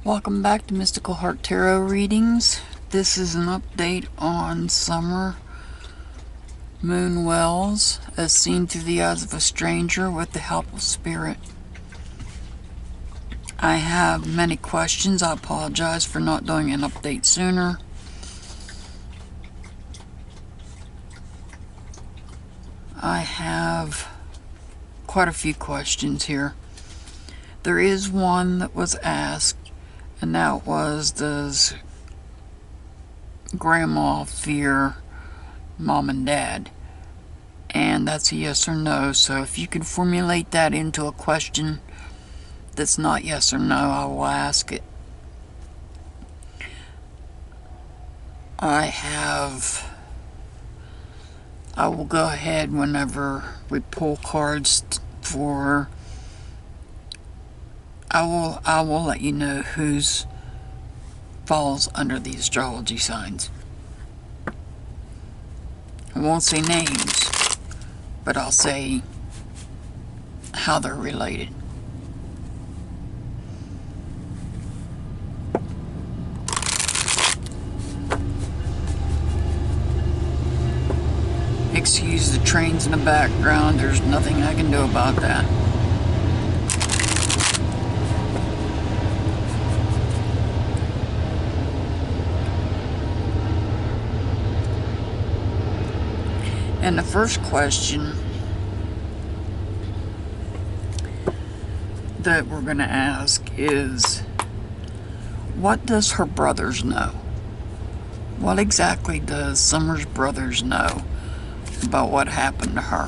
Welcome back to Mystical Heart Tarot readings. This is an update on summer moon wells as seen through the eyes of a stranger with the help of spirit. I have many questions. I apologize for not doing an update sooner. I have quite a few questions here. There is one that was asked, and that was, does grandma fear mom and dad? And that's a yes or no. So if you can formulate that into a question that's not yes or no, I will ask it. I will go ahead whenever we pull cards for, I will let you know who's falls under the astrology signs. I won't say names, but I'll say how they're related. Excuse the trains in the background, there's nothing I can do about that. And the first question that we're going to ask is, what does her brothers know? What exactly does Summer's brothers know about what happened to her?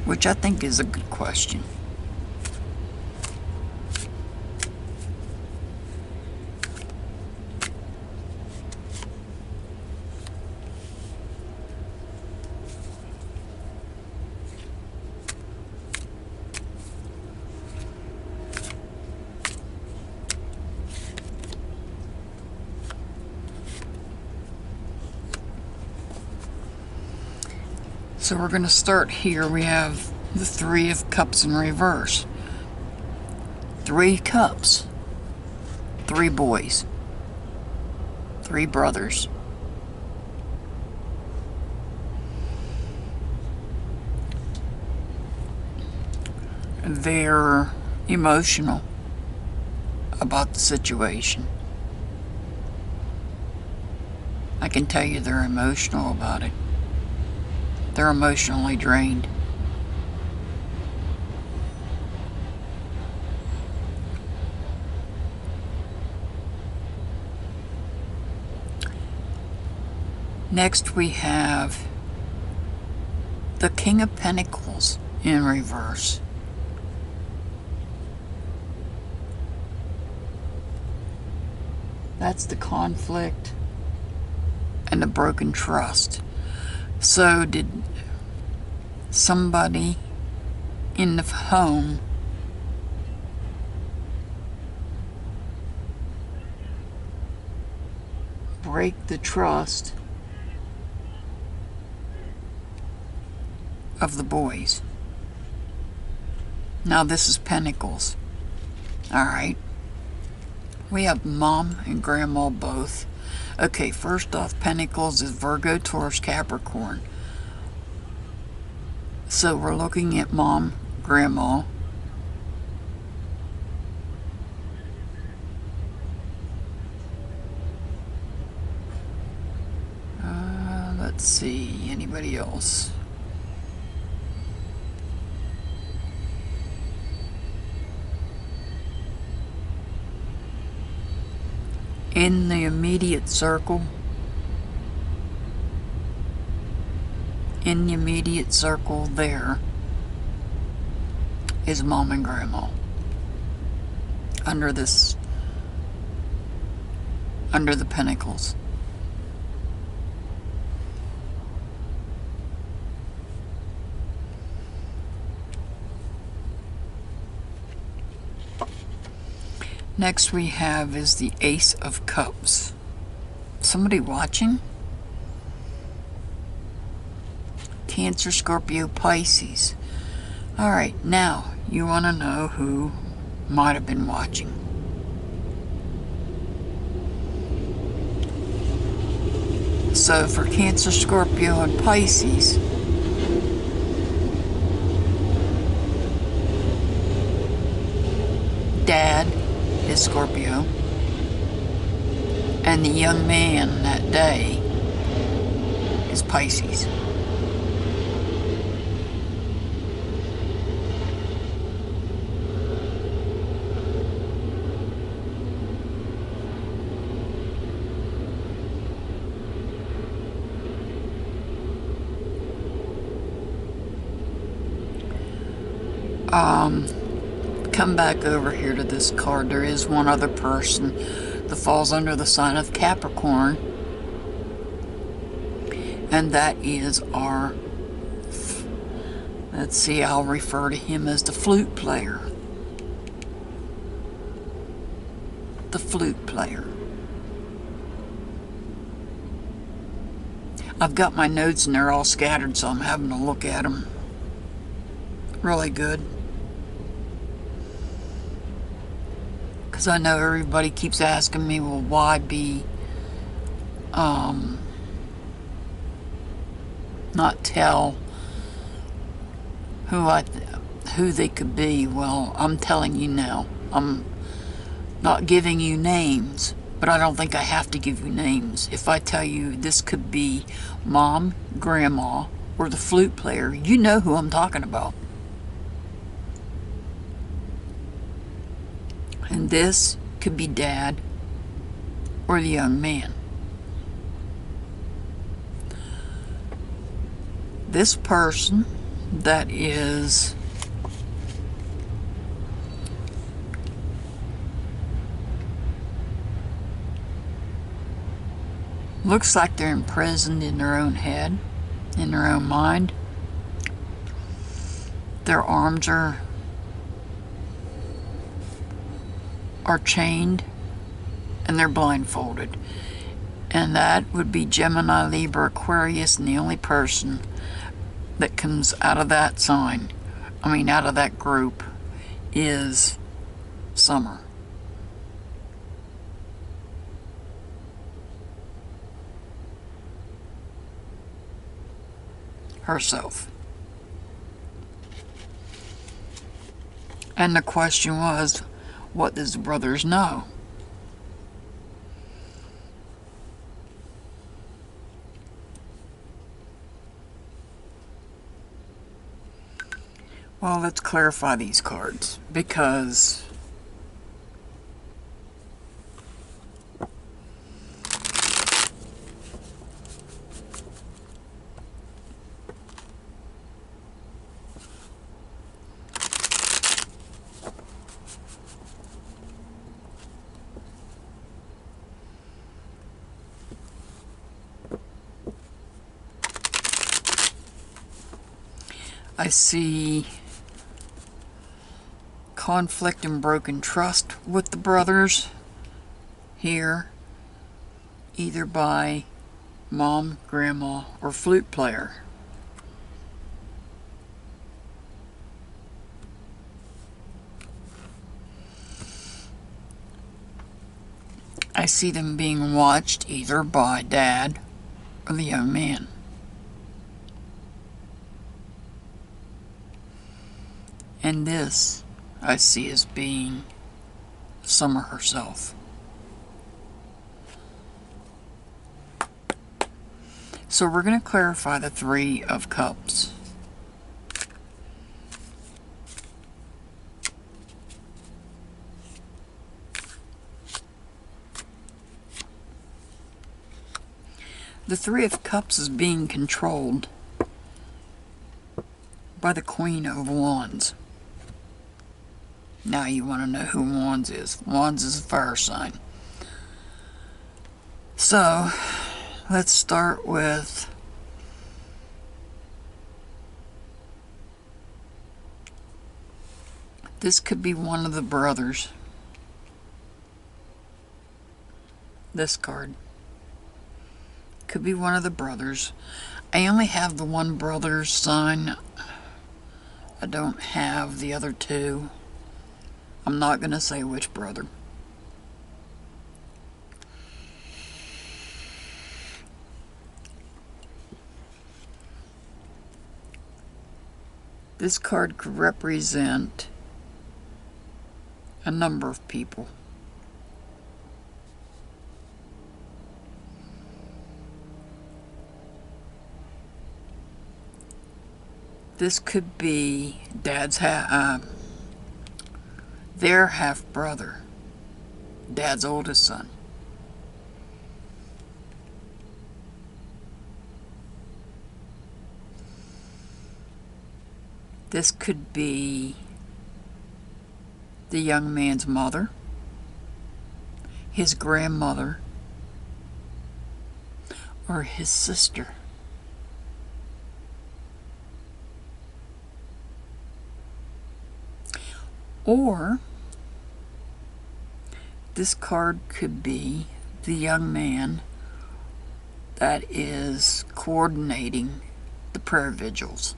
Which I think is a good question. So we're going to start here. We have the Three of Cups in reverse. 3 cups. 3 boys. 3 brothers. They're emotional about the situation. I can tell you they're emotional about it. They're emotionally drained. Next we have the King of Pentacles in reverse. That's the conflict and the broken trust. So did somebody in the home break the trust of the boys? Now this is Pentacles. Alright. We have Mom and Grandma both. Okay, first off, Pentacles is Virgo, Taurus, Capricorn. So we're looking at Mom, Grandma. Let's see, anybody else? In the immediate circle, there is Mom and Grandma under the Pentacles. Next we have is the Ace of Cups. Somebody watching? Cancer, Scorpio, Pisces. Alright, now you want to know who might have been watching. So for Cancer, Scorpio, and Pisces, Dad is Scorpio, and the young man that day is Pisces. Come back over here to this card. There is one other person that falls under the sign of Capricorn, and that is our, let's see, I'll refer to him as the flute player. The flute player. I've got my notes and they're all scattered, so I'm having to look at them really good. Because I know everybody keeps asking me, well, why be, not tell who they could be. Well, I'm telling you now. I'm not giving you names, but I don't think I have to give you names. If I tell you this could be Mom, Grandma, or the flute player, you know who I'm talking about. And this could be Dad or the young man. This person that is looks like they're imprisoned in their own head, in their own mind. Their arms are chained and they're blindfolded, and that would be Gemini, Libra, Aquarius, and the only person that comes out of that sign, out of that group, is Summer. Herself. And the question was, what does the brothers know? Well, let's clarify these cards, because I see conflict and broken trust with the brothers here, either by Mom, Grandma, or flute player. I see them being watched either by Dad or the young man. And this I see as being Summer herself. So we're going to clarify the Three of Cups. The Three of Cups is being controlled by the Queen of Wands. Now you want to know who Wands is. Wands is a fire sign. So, let's start with this could be one of the brothers. This card could be one of the brothers. I only have the one brother's sign. I don't have the other two. I'm not going to say which brother. This card could represent a number of people. This could be Dad's their half-brother, Dad's oldest son. This could be the young man's mother, his grandmother, or his sister. Or this card could be the young man that is coordinating the prayer vigils.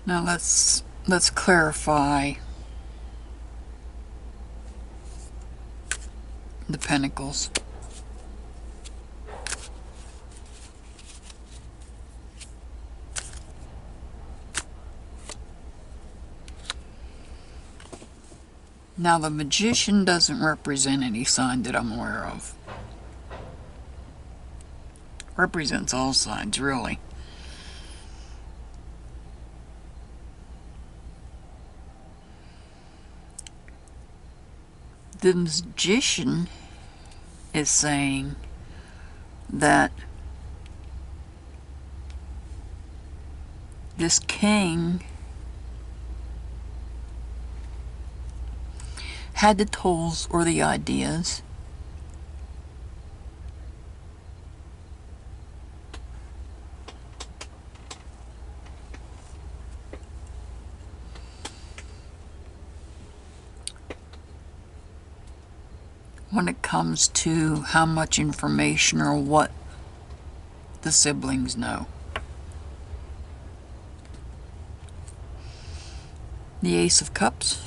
Now let's clarify the Pentacles. Now the Magician doesn't represent any sign that I'm aware of. Represents all signs, really. The Magician is saying that this king had the tools or the ideas when it comes to how much information or what the siblings know. The Ace of Cups.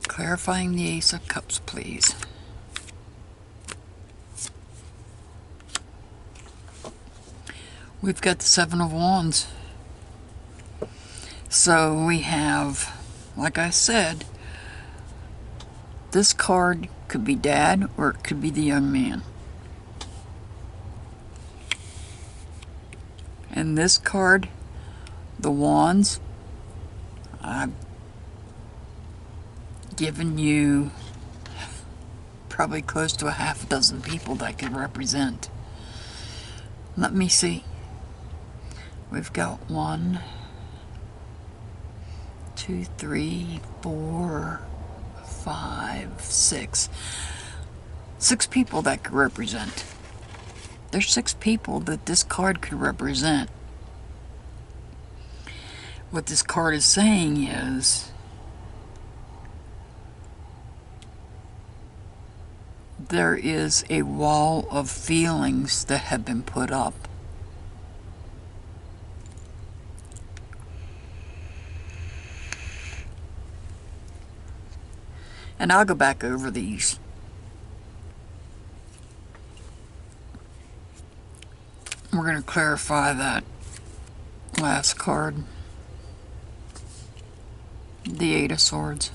Clarifying the Ace of Cups, please. We've got the Seven of Wands. So we have, like I said, this card could be Dad or it could be the young man. And this card, the Wands, I've given you probably close to a half dozen people that could represent. Let me see. We've got 1, 2, 3, 4, 5, 6. 6 people that could represent. There's 6 people that this card could represent. What this card is saying is there is a wall of feelings that have been put up. And I'll go back over these. We're going to clarify that last card. The Eight of Swords.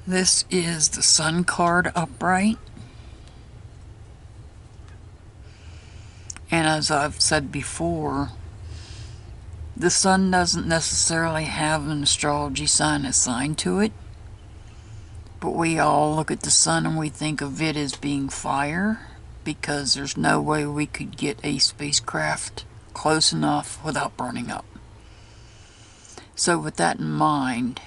This is the Sun card upright. And as I've said before, The sun doesn't necessarily have an astrology sign assigned to it, but we all look at the sun and we think of it as being fire, because there's no way we could get a spacecraft close enough without burning up. So with that in mind,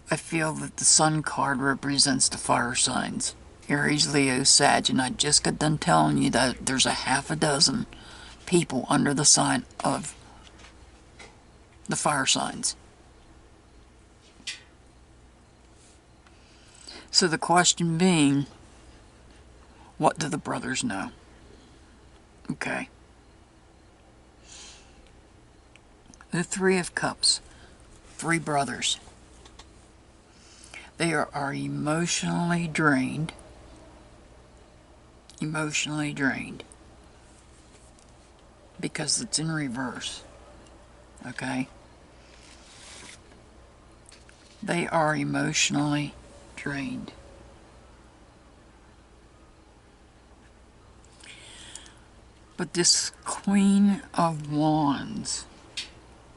I feel that the sun card represents the fire signs. Aries, Leo, Sag, and I just got done telling you that there's a half a dozen people under the sign of the fire signs. So the question being, what do the brothers know? Okay. The Three of Cups. 3 brothers. They are emotionally drained. Emotionally drained. Because it's in reverse. Okay? They are emotionally drained. But this Queen of Wands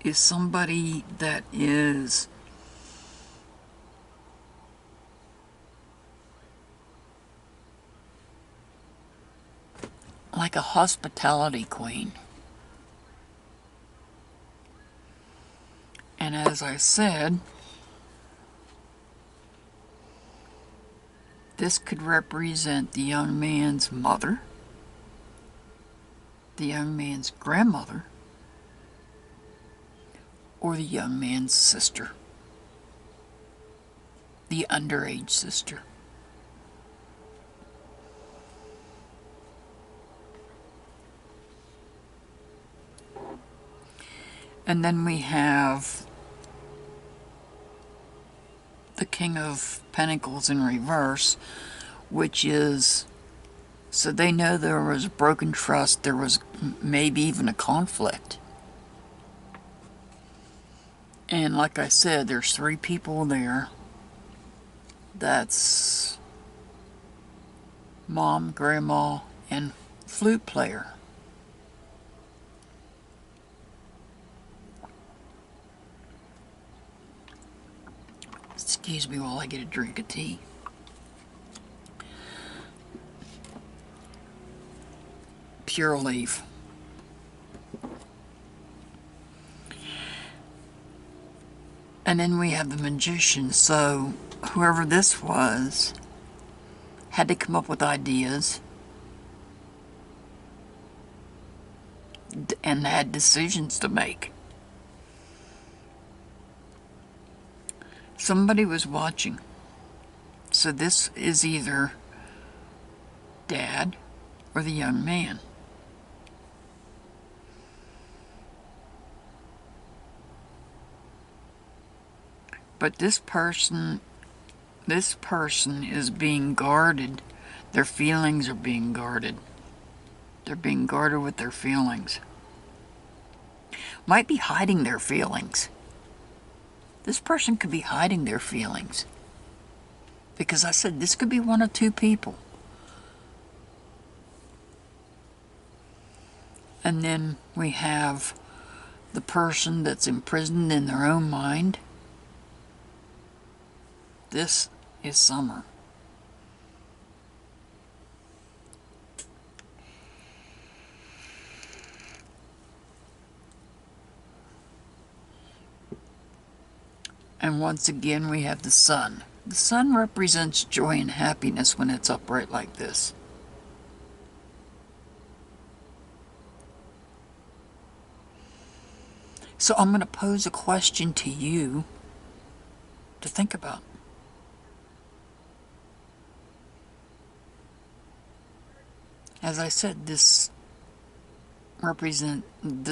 is somebody that is like a hospitality queen. And as I said, this could represent the young man's mother, the young man's grandmother, or the young man's sister, the underage sister. And then we have the King of Pentacles in reverse, which is, so they know there was broken trust, there was maybe even a conflict. And like I said, there's 3 people there. That's mom, grandma, and flute player. Excuse me while I get a drink of tea. Pure leaf. And then we have the Magician. So whoever this was had to come up with ideas and had decisions to make. Somebody was watching. So this is either Dad or the young man. But this person is being guarded. Their feelings are being guarded. They're being guarded with their feelings. Might be hiding their feelings. This person could be hiding their feelings. Because I said this could be one of 2 people. And then we have the person that's imprisoned in their own mind. This is Summer. And once again we have the Sun. The Sun represents joy and happiness when it's upright like this. So I'm going to pose a question to you to think about. As I said, the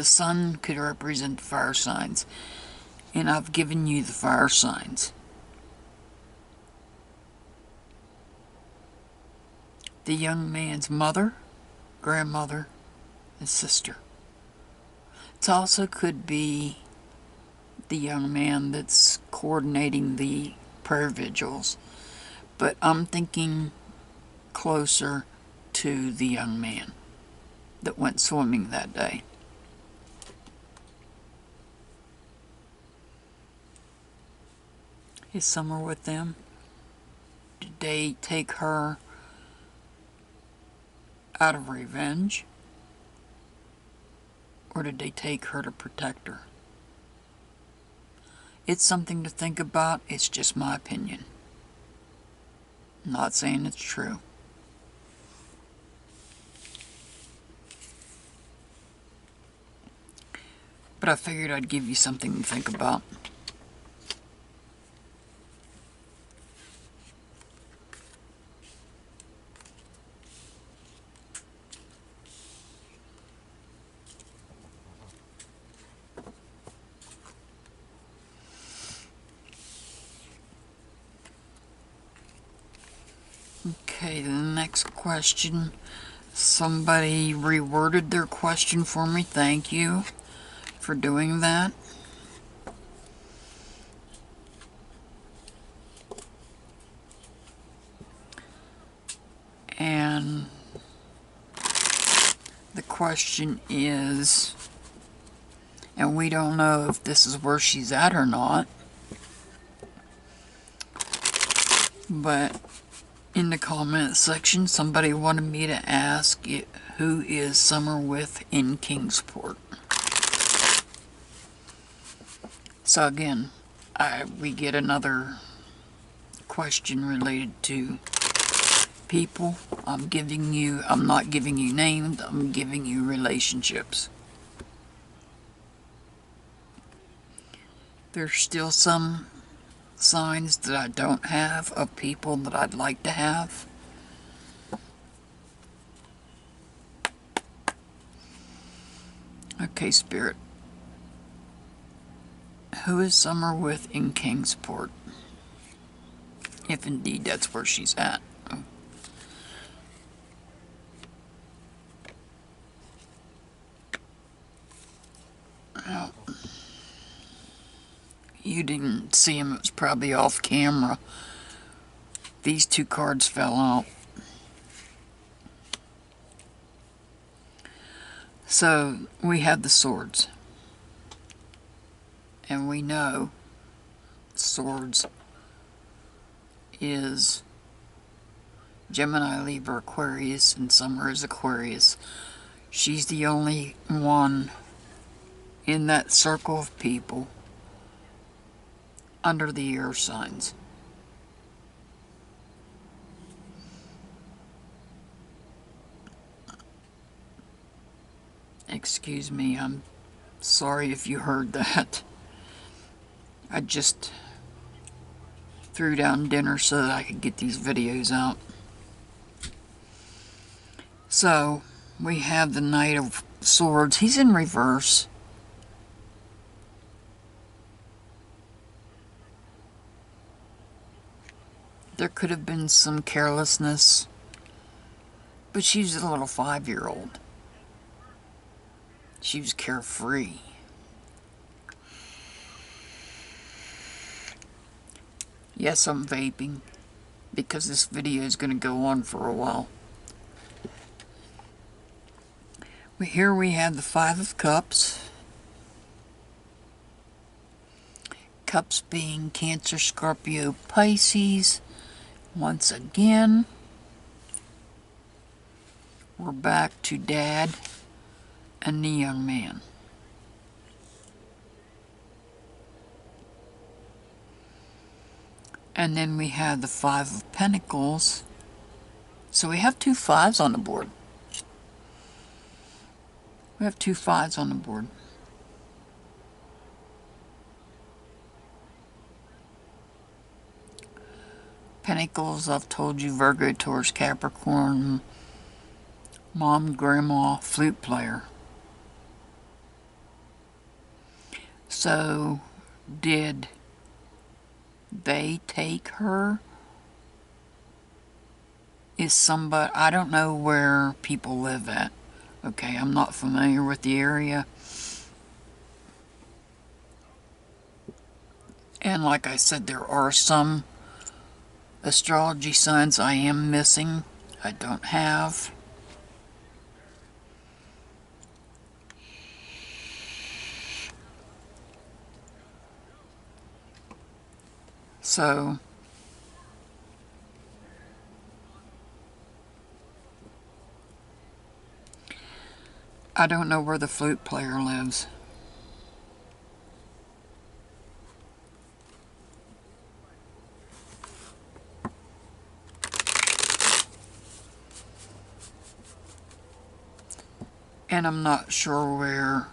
sun could represent fire signs, and I've given you the fire signs. The young man's mother, grandmother, and sister. It also could be the young man that's coordinating the prayer vigils, but I'm thinking closer to the young man that went swimming that day. Is summer with them? Did they take her out of revenge? Or did they take her to protect her? It's something to think about. It's just my opinion. I'm not saying it's true. But I figured I'd give you something to think about. Okay, the next question. Somebody reworded their question for me. Thank you for doing that. And the question is, and we don't know if this is where she's at or not, but in the comment section, somebody wanted me to ask who is Summer with in Kingsport. So again, we get another question related to people. I'm not giving you names, I'm giving you relationships. There's still some signs that I don't have of people that I'd like to have. Okay, Spirit. Who is Summer with in Kingsport? If indeed that's where she's at. Well, you didn't see him, it was probably off camera. These two cards fell out. So, we have the swords. And we know swords is Gemini, Libra, Aquarius, and Summer is Aquarius. She's the only one in that circle of people under the air signs. Excuse me, I'm sorry if you heard that. I just threw down dinner so that I could get these videos out. So, we have the Knight of Swords. He's in reverse. There could have been some carelessness, but she's a little 5-year-old. She was carefree. Yes, I'm vaping because this video is going to go on for a while. Here we have the Five of Cups. Cups being Cancer, Scorpio, Pisces. Once again, we're back to Dad and the young man. And then we have the Five of Pentacles. So we have two fives on the board. We have two fives on the board. Pentacles, I've told you, Virgo, Taurus, Capricorn, mom, grandma, flute player. So, did they take her? Is somebody, I don't know where people live at. Okay, I'm not familiar with the area. And like I said, there are some astrology signs I am missing. I don't have. So I don't know where the flute player lives. And I'm not sure where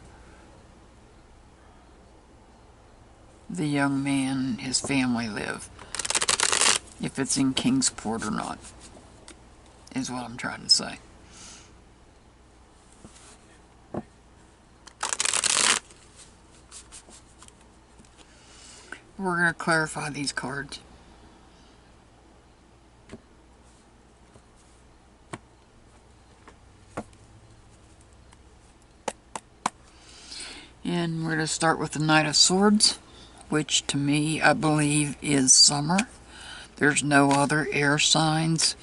the young man and his family live. If it's in Kingsport or not, is what I'm trying to say. We're going to clarify these cards. And we're going to start with the Knight of Swords, which to me, I believe, is summer. There's no other air signs.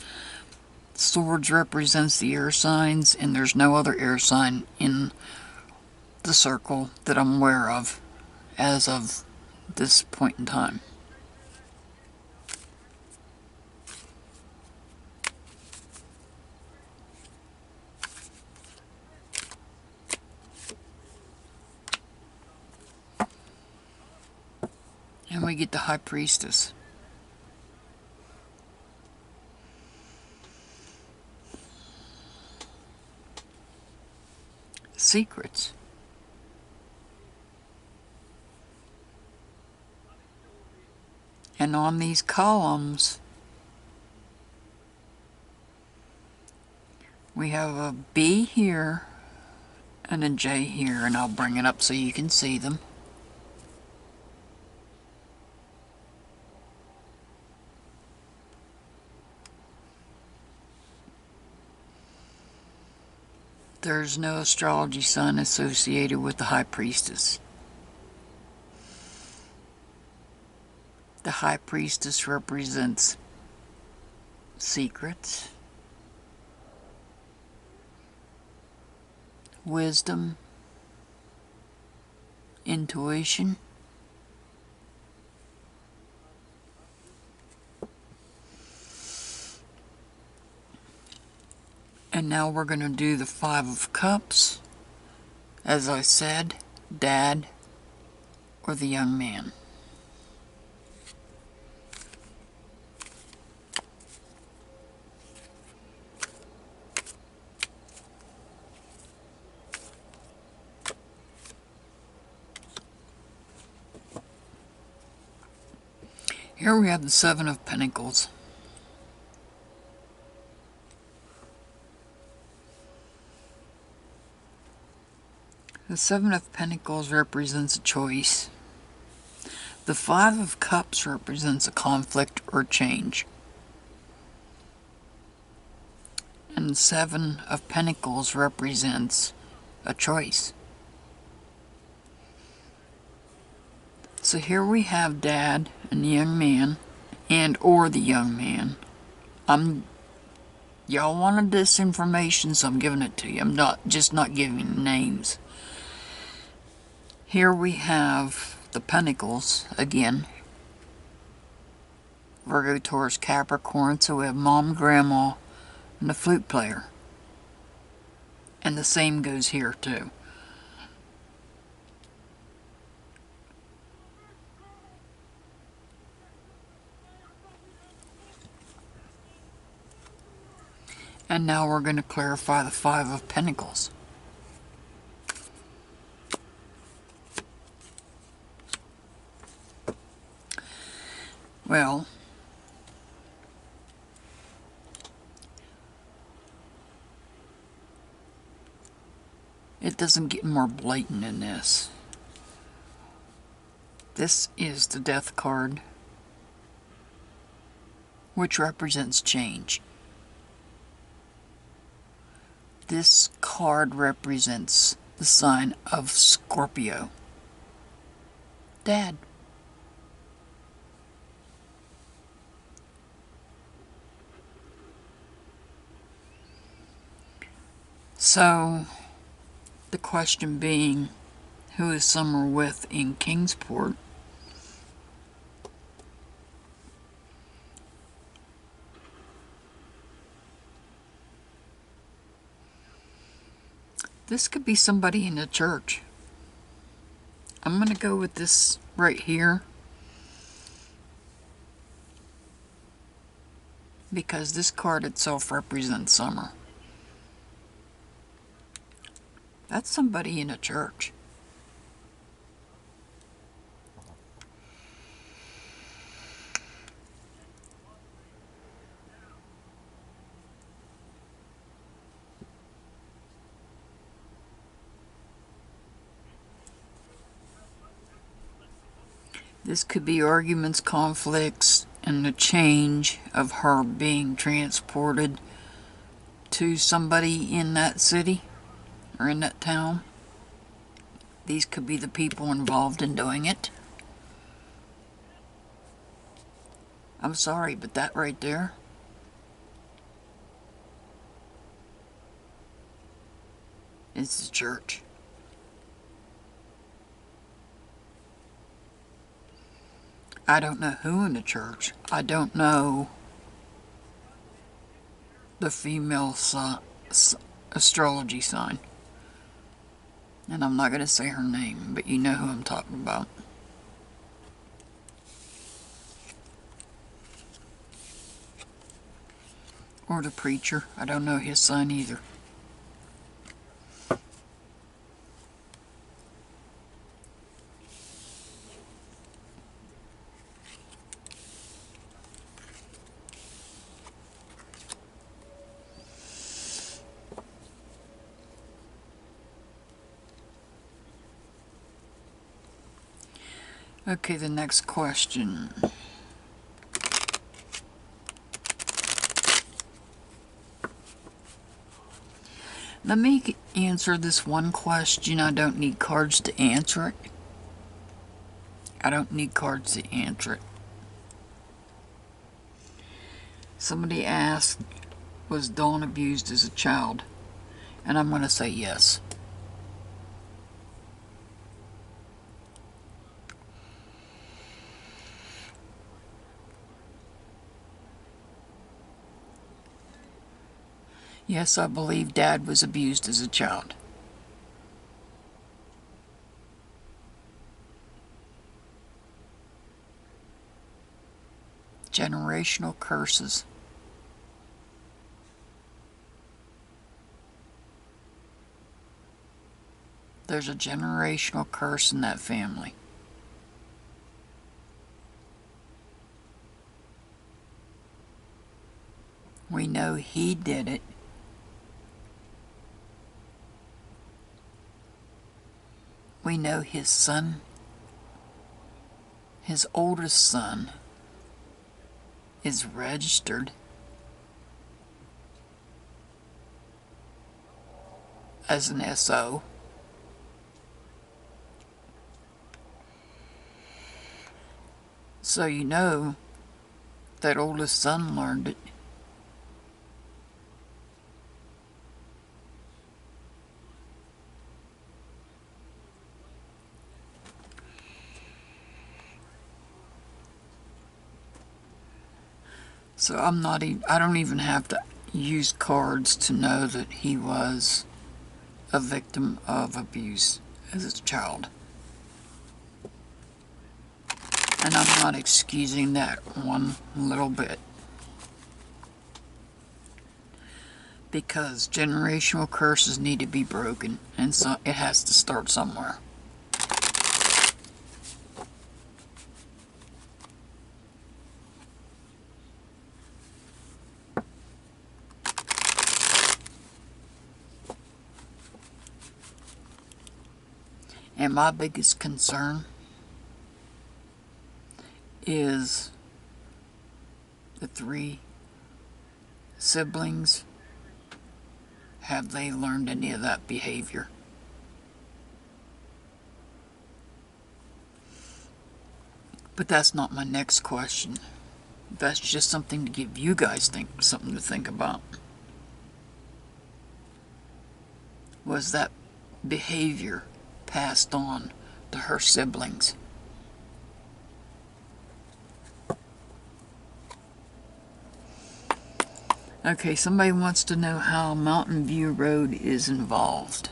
Swords represents the air signs, and there's no other air sign in the circle that I'm aware of as of this point in time. And we get the High Priestess. Secrets. And on these columns, we have a B here and a J here, and I'll bring it up so you can see them. There's no astrology sign associated with the High Priestess. The High Priestess represents secrets, wisdom, intuition, and now we're going to do the Five of Cups. As I said, Dad or the young man. Here we have the Seven of Pentacles. The Seven of Pentacles represents a choice. The Five of Cups represents a conflict or change. And the Seven of Pentacles represents a choice. So here we have Dad and the young man, and or the young man. Y'all wanted this information, so I'm giving it to you. I'm not giving names. Here we have the Pentacles again. Virgo, Taurus, Capricorn. So we have Mom, Grandma, and the flute player. And the same goes here too. And now we're going to clarify the Five of Pentacles. Well, it doesn't get more blatant than this. This is the Death card, which represents change. This card represents the sign of Scorpio. Dad. So, the question being, who is Summer with in Kingsport? This could be somebody in the church. I'm going to go with this right here, because this card itself represents summer. That's somebody in a church. This could be arguments, conflicts, and the change of her being transported to somebody in that city or in that town. These could be the people involved in doing it. I'm sorry, but that right there is the church. I don't know who in the church. I don't know the female astrology sign. And I'm not going to say her name, but you know who I'm talking about. Or the preacher. I don't know his sign either. Okay, the next question. Let me answer this one question. I don't need cards to answer it. I don't need cards to answer it. Somebody asked, was Dawn abused as a child? And I'm going to say yes. Yes, I believe Dad was abused as a child. Generational curses. There's a generational curse in that family. We know he did it. We know his son, his oldest son, is registered as an SO. So you know that oldest son learned it. So I don't even have to use cards to know that he was a victim of abuse as a child. And I'm not excusing that one little bit. Because generational curses need to be broken, and so it has to start somewhere. And my biggest concern is the 3 siblings. Have they learned any of that behavior? But that's not my next question. That's just something to give you guys something to think about. Was that behavior passed on to her siblings? Okay, somebody wants to know how Mountain View Road is involved.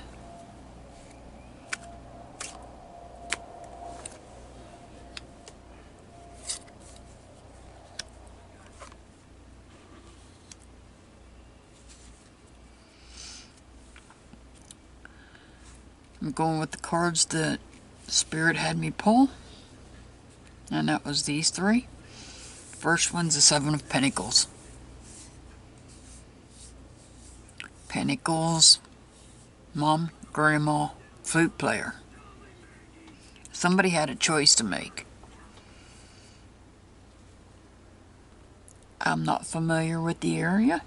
I'm going with the cards that Spirit had me pull, and that was these three. First one's the Seven of Pentacles. Pentacles, mom, grandma, flute player. Somebody had a choice to make. I'm not familiar with the area,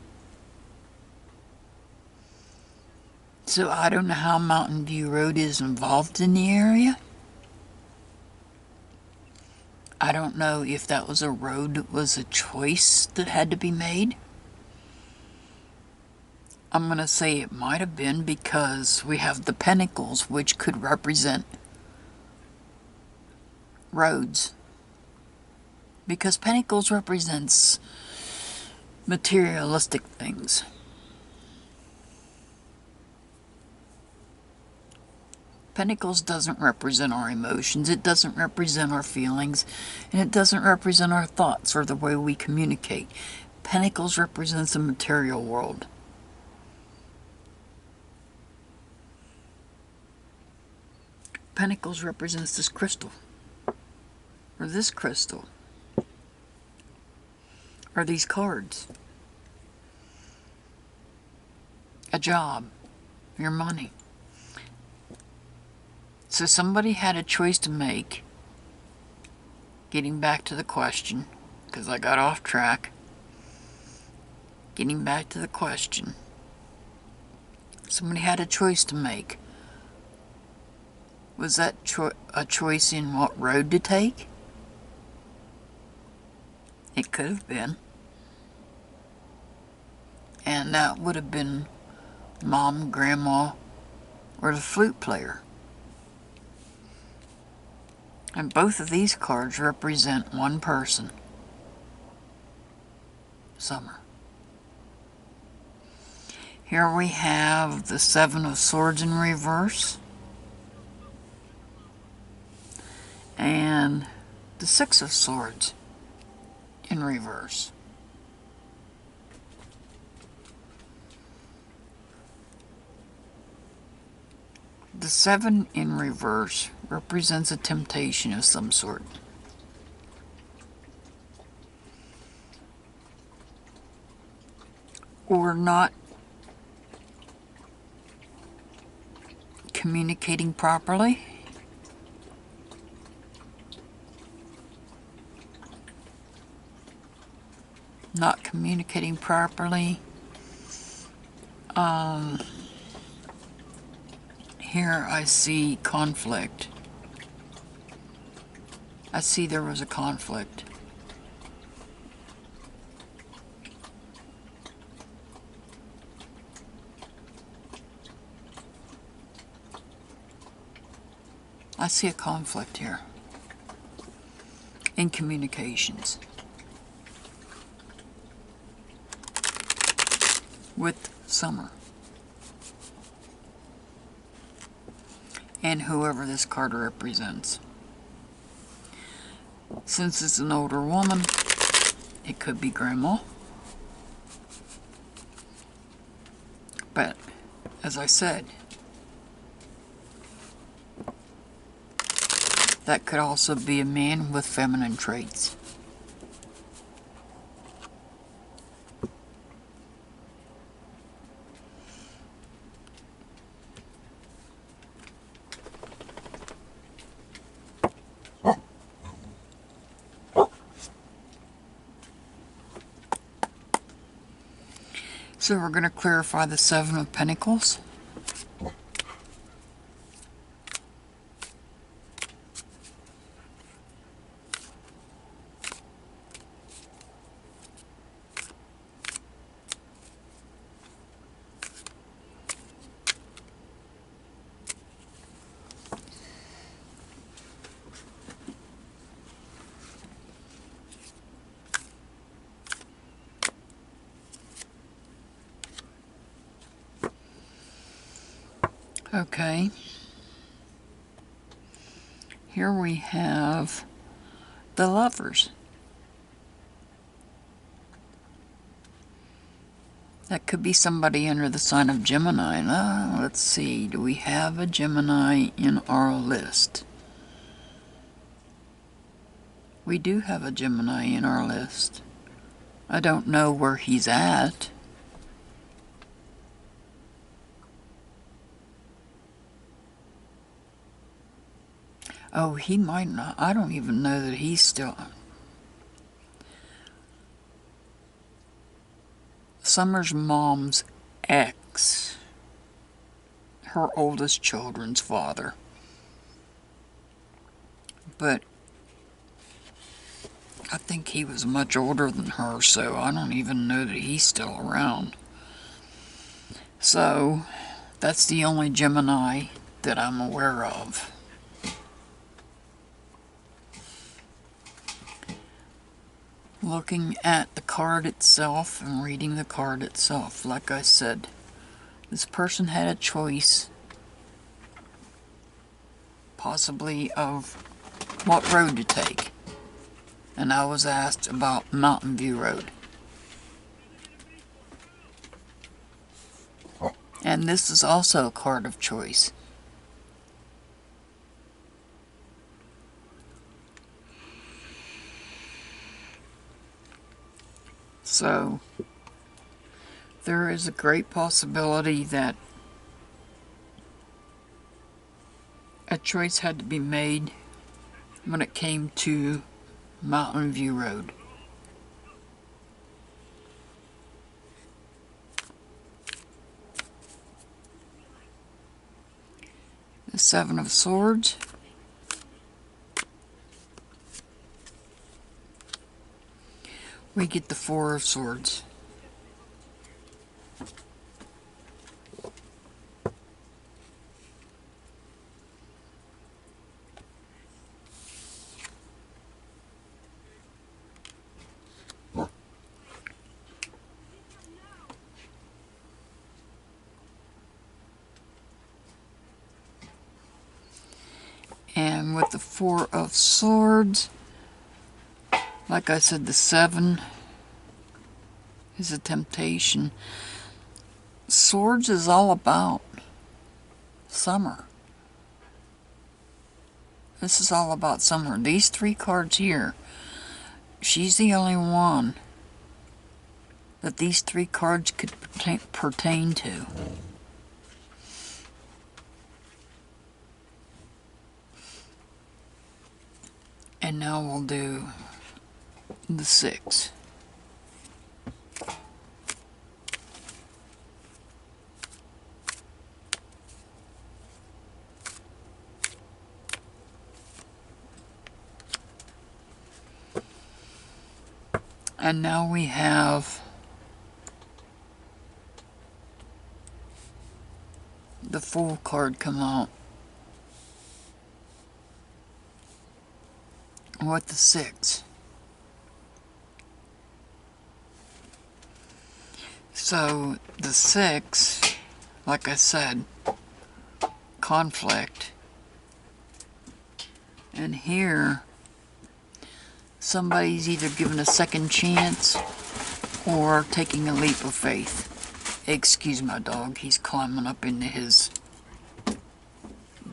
so I don't know how Mountain View Road is involved in the area. I don't know if that was a road that was a choice that had to be made. I'm going to say it might have been because we have the Pentacles, which could represent roads. Because Pentacles represents materialistic things. Pentacles doesn't represent our emotions, it doesn't represent our feelings, and it doesn't represent our thoughts or the way we communicate. Pentacles represents the material world. Pentacles represents this crystal, or this crystal, or these cards, a job, your money. So somebody had a choice to make. Getting back to the question, because I got off track. Getting back to the question. Somebody had a choice to make. Was that a choice in what road to take? It could have been. And that would have been mom, grandma, or the flute player. And both of these cards represent one person. Summer. Here we have the Seven of Swords in reverse. And the Six of Swords in reverse. The Seven in reverse represents a temptation of some sort. Or not communicating properly. Not communicating properly. Here I see conflict. I see there was a conflict. I see a conflict here in communications with Summer and whoever this card represents. Since it's an older woman, it could be grandma. But, as I said, that could also be a man with feminine traits. So we're going to clarify the Seven of Pentacles. Okay. Here we have the Lovers. That could be somebody under the sign of Gemini. Let's see. Do we have a Gemini in our list? We do have a Gemini in our list. I don't know where he's at. Oh, he might not. I don't even know that he's still... Summer's mom's ex. Her oldest children's father. But I think he was much older than her, so I don't even know that he's still around. So, that's the only Gemini that I'm aware of. Looking at the card itself and reading the card itself, like I said, this person had a choice, possibly of what road to take. And I was asked about Mountain View Road. And this is also a card of choice. So, there is a great possibility that a choice had to be made when it came to Mountain View Road. The Seven of Swords. We get the Four of Swords. And with the Four of Swords, like I said, the Seven is a temptation. Swords is all about summer. This is all about summer. These three cards here, she's the only one that these three cards could pertain to. And now we'll do the Six. And now we have the Fool card come out with the Six. So the Six, like I said, conflict. And here, somebody's either given a second chance or taking a leap of faith. Excuse my dog, he's climbing up into his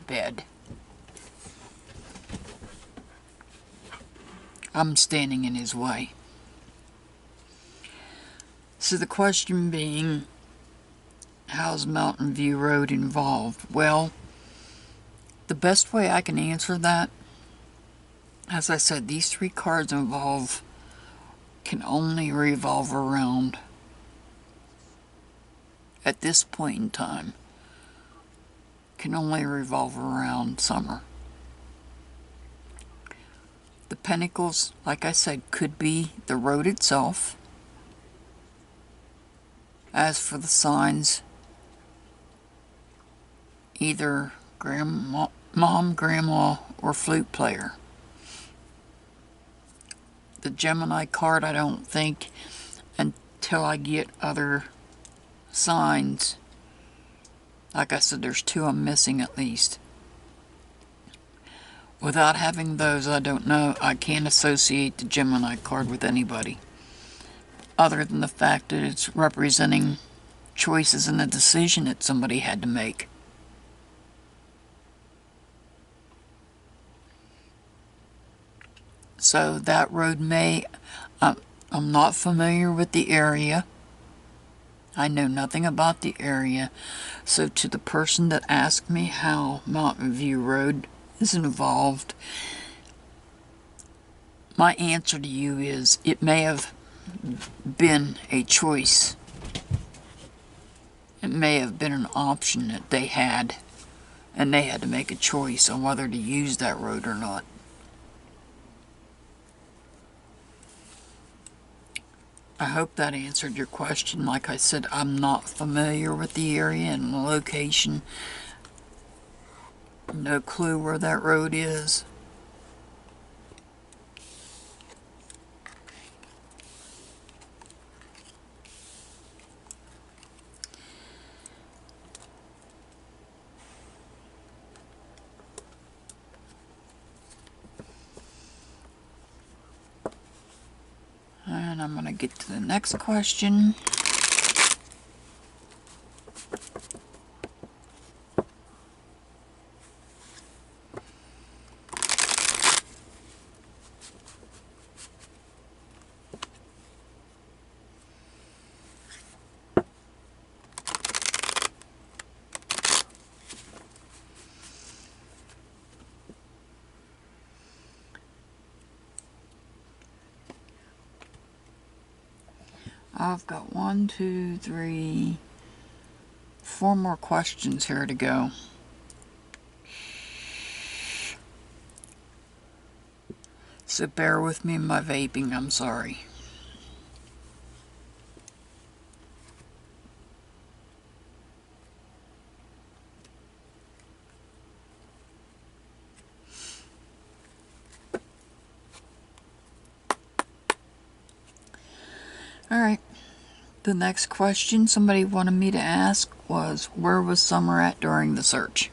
bed. I'm standing in his way. So the question being, how's Mountain View Road involved? Well, the best way I can answer that, as I said, these three cards can only revolve around, at this point in time, can only revolve around summer. The Pentacles, like I said, could be the road itself. As for the signs, either mom, grandma, or flute player. The Gemini card, I don't think, until I get other signs. Like I said, there's two I'm missing at least. Without having those, I don't know. I can't associate the Gemini card with anybody, other than the fact that it's representing choices and a decision that somebody had to make. So that road may, I'm not familiar with the area. I know nothing about the area. So to the person that asked me how Mountain View Road is involved, my answer to you is it may have been a choice. It may have been an option that they had, and they had to make a choice on whether to use that road or not. I hope that answered your question. Like I said, I'm not familiar with the area and the location. No clue where that road is. And I'm going to get to the next question. I've got 1, 2, 3, 4 more questions here to go. So bear with me in my vaping, I'm sorry. Alright. The next question somebody wanted me to ask was, where was Summer at during the search?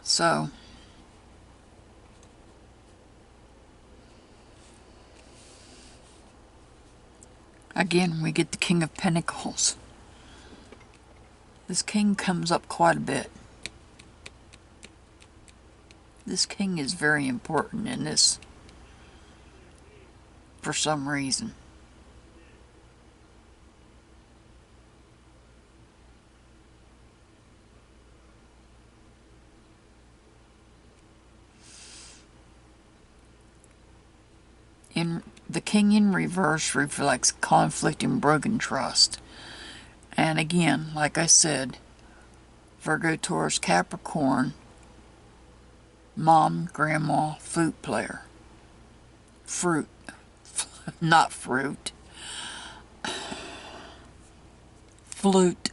So, again, we get the King of Pentacles. This king comes up quite a bit. This king is very important in this for some reason. The king in reverse reflects conflict and broken trust. And again, like I said, Virgo, Taurus, Capricorn, mom, grandma, flute player. Fruit. Not fruit. Flute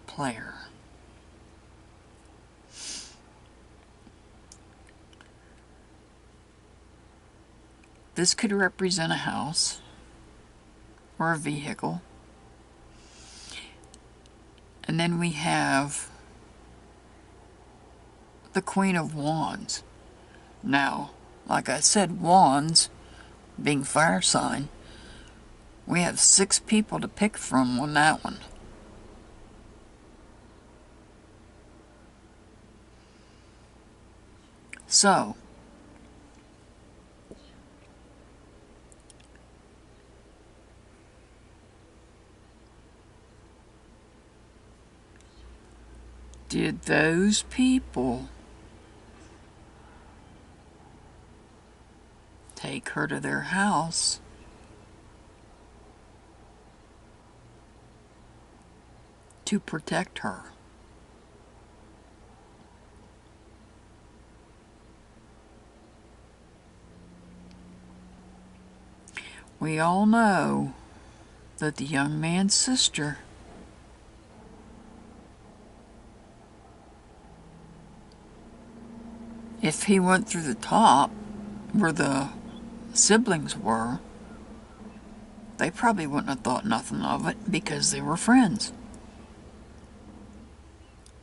player. This could represent a house or a vehicle. And then we have the Queen of Wands. Now, like I said, Wands, being fire sign, we have 6 people to pick from on that one. So, did those people take her to their house to protect her? we all know that the young man's sister if he went through the top where the siblings were, they probably wouldn't have thought nothing of it because they were friends.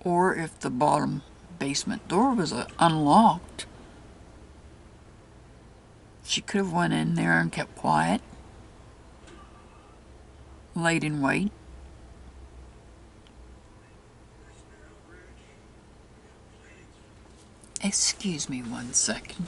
Or if the bottom basement door was unlocked, she could have went in there and kept quiet, laid in wait. Excuse me 1 second.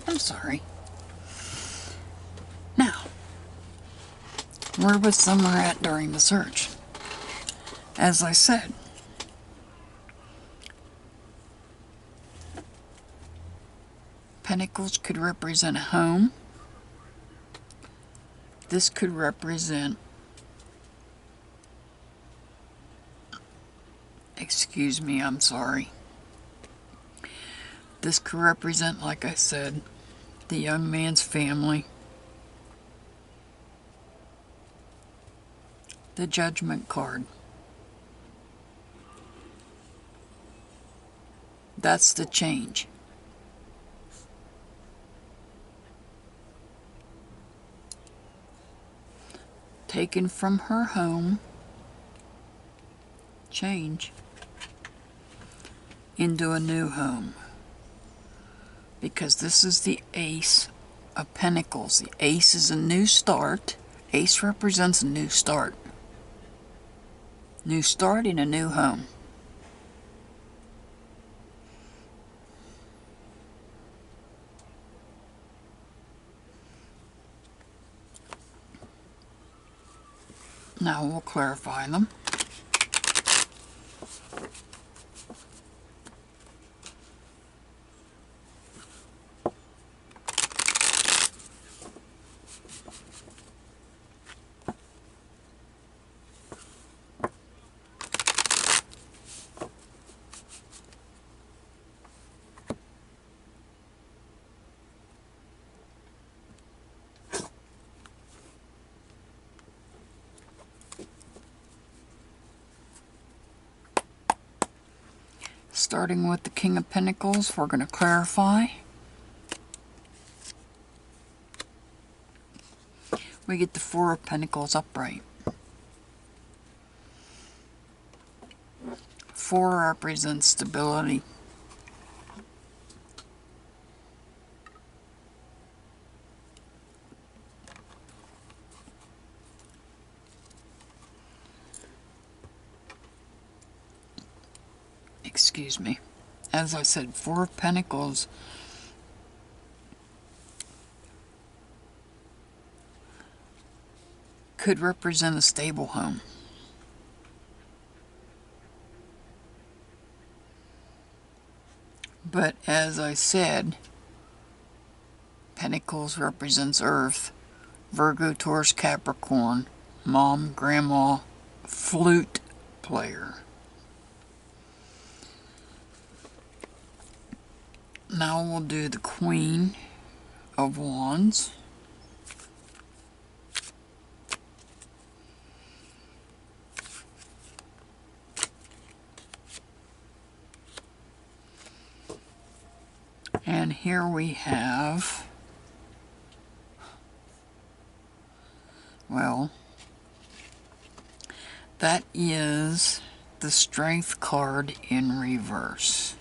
I'm sorry. Now, where was Summer at during the search? As I said, Pentacles could represent a home. This could represent, excuse me, I'm sorry. This could represent, like I said, the young man's family. The Judgment card. That's the change. Taken from her home, change, into a new home. Because this is the Ace of Pentacles. The Ace is a new start. Ace represents a new start. New start in a new home. Now we'll clarify them. Starting with the King of Pentacles, we're going to clarify. We get the Four of Pentacles upright. 4 represents stability. Excuse me. As I said, 4 of Pentacles could represent a stable home. But as I said, Pentacles represents Earth, Virgo, Taurus, Capricorn, mom, grandma, flute player. Now we'll do the Queen of Wands. And here we have, well, that is the Strength card in reverse.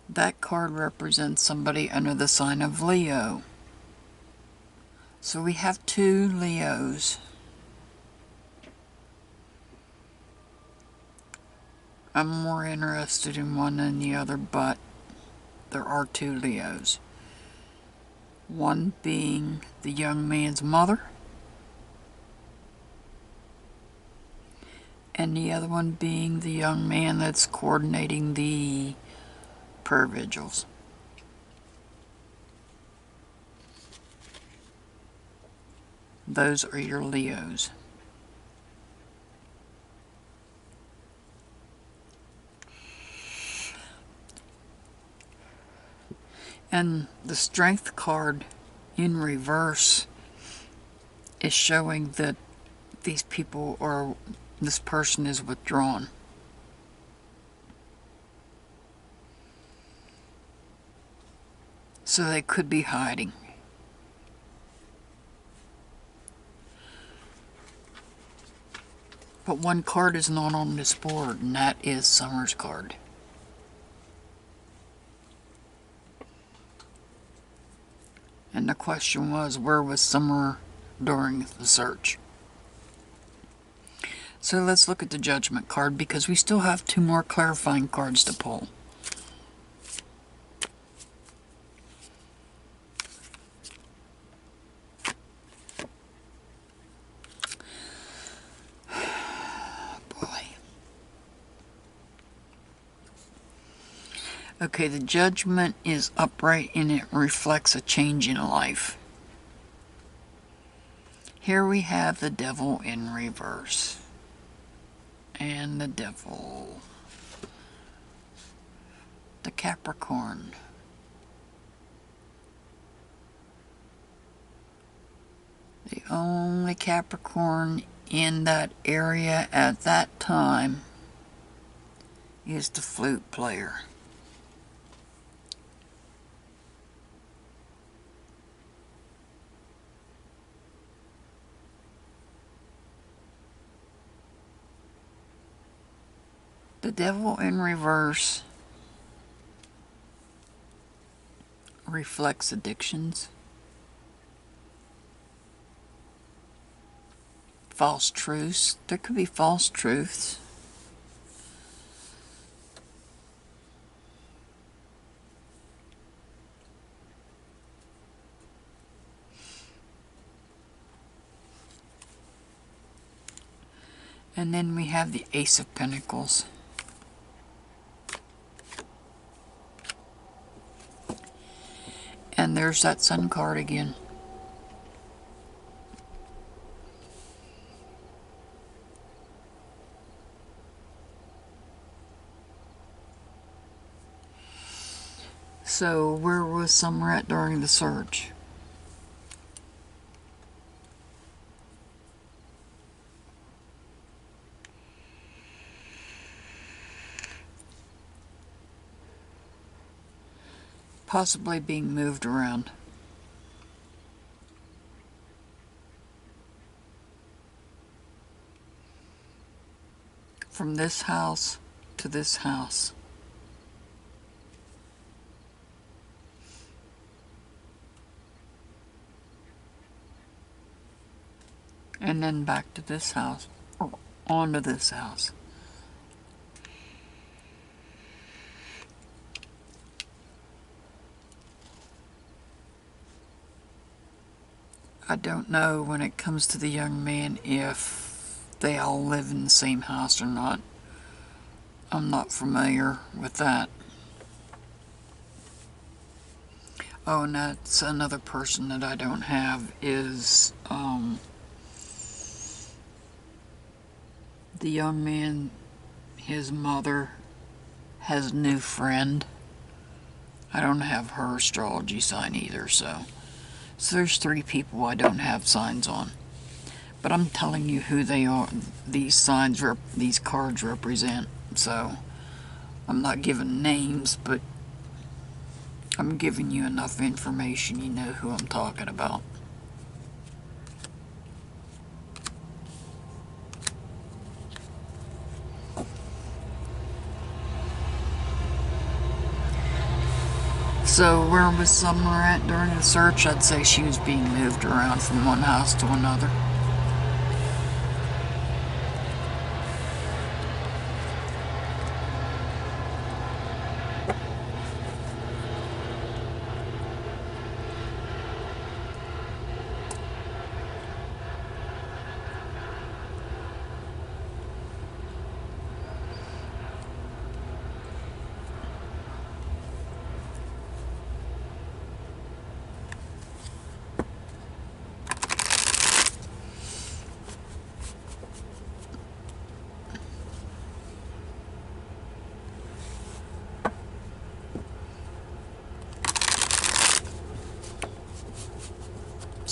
That card represents somebody under the sign of Leo. So we have 2 Leos. I'm more interested in one than the other, but there are 2 Leos. One being the young man's mother, and the other one being the young man that's coordinating the prayer vigils. Those are your Leos. And the Strength card in reverse is showing that these people, or this person, is withdrawn. So they could be hiding. But one card is not on this board, and that is Summer's card. And the question was, where was Summer during the search? So let's look at the Judgment card, because we still have 2 more clarifying cards to pull. Okay, the Judgment is upright and it reflects a change in life. Here we have the Devil in reverse. And the Devil. The Capricorn. The only Capricorn in that area at that time is the flute player. The Devil in reverse reflects addictions, false truths. There could be false truths. And then we have the Ace of Pentacles. And there's that Sun card again. So where was Summer at during the search? Possibly being moved around. From this house to this house. And then back to this house, or onto this house. I don't know when it comes to the young man if they all live in the same house or not. I'm not familiar with that. Oh, and that's another person that I don't have is the young man, his mother has a new friend. I don't have her astrology sign either, so there's 3 people I don't have signs on. But I'm telling you who they are. These signs, these cards represent. So I'm not giving names, but I'm giving you enough information you know who I'm talking about. So where was Summer at during the search? I'd say she was being moved around from one house to another.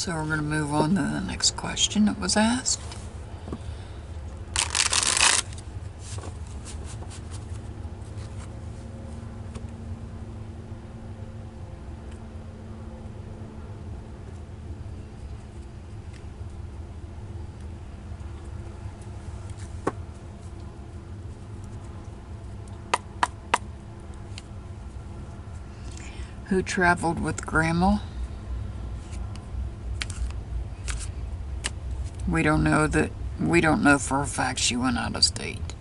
So we're going to move on to the next question that was asked. Who traveled with Grandma? We don't know for a fact she went out of state.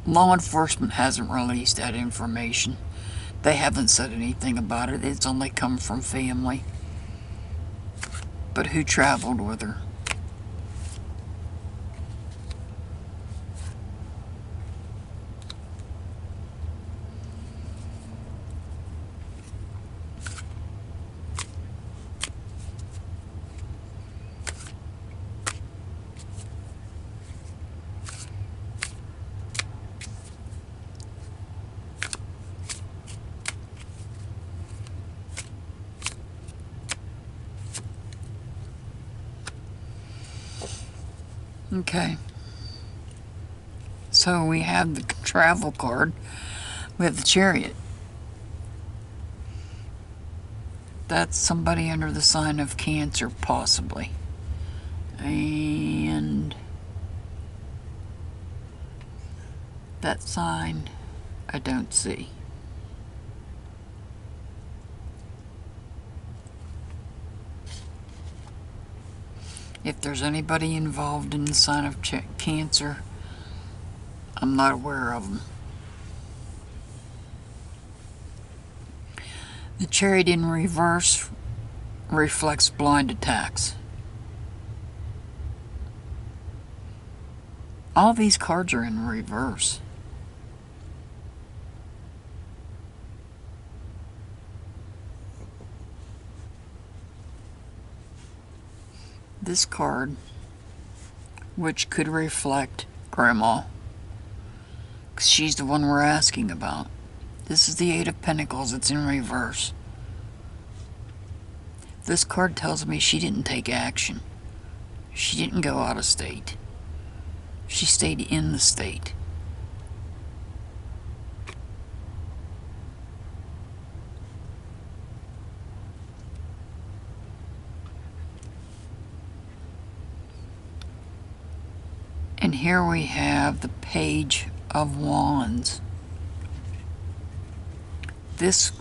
Law enforcement hasn't released that information. They haven't said anything about it. It's only come from family. But who traveled with her? Okay, so we have the travel card, we have the Chariot. That's somebody under the sign of Cancer, possibly. And that sign I don't see. If there's anybody involved in the sign of Cancer, I'm not aware of them. The Chariot in reverse reflects blind attacks. All these cards are in reverse. This card, which could reflect Grandma, 'cause she's the one we're asking about. This is the Eight of Pentacles. It's in reverse. This card tells me she didn't take action. She didn't go out of state. She stayed in the state. And here we have the Page of Wands. This